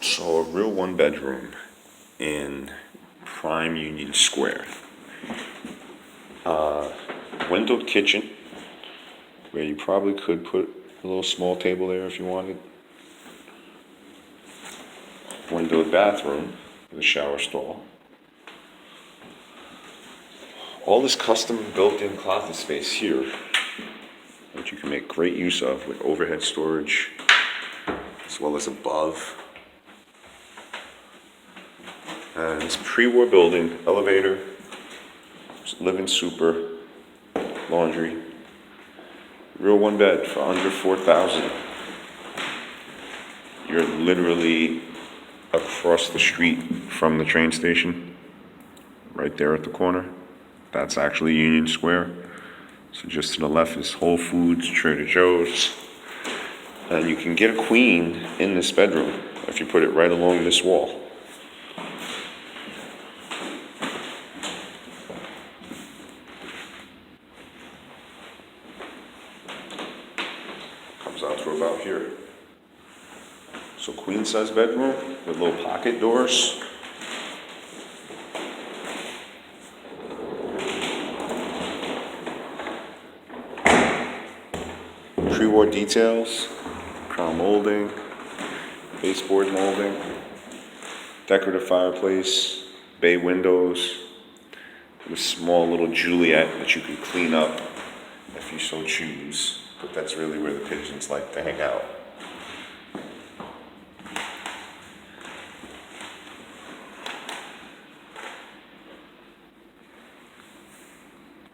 So a real one bedroom in prime Union Square. Windowed kitchen, where you probably could put a little small table there if you wanted. Windowed bathroom with a shower stall. All this custom built-in closet space here, which you can make great use of with overhead storage as well as above. And it's pre-war building, elevator, living super, laundry. Real one bed for under 4,000. You're literally across the street from the train station, right there at the corner. That's actually Union Square. So just to the left is Whole Foods, Trader Joe's. And you can get a queen in this bedroom if you put it right along this wall. Comes out to about here. So queen size bedroom with little pocket doors. Pre-war details, crown molding, baseboard molding, decorative fireplace, bay windows, with a small little Juliet that you can clean up if you so choose. But that's really where the pigeons like to hang out.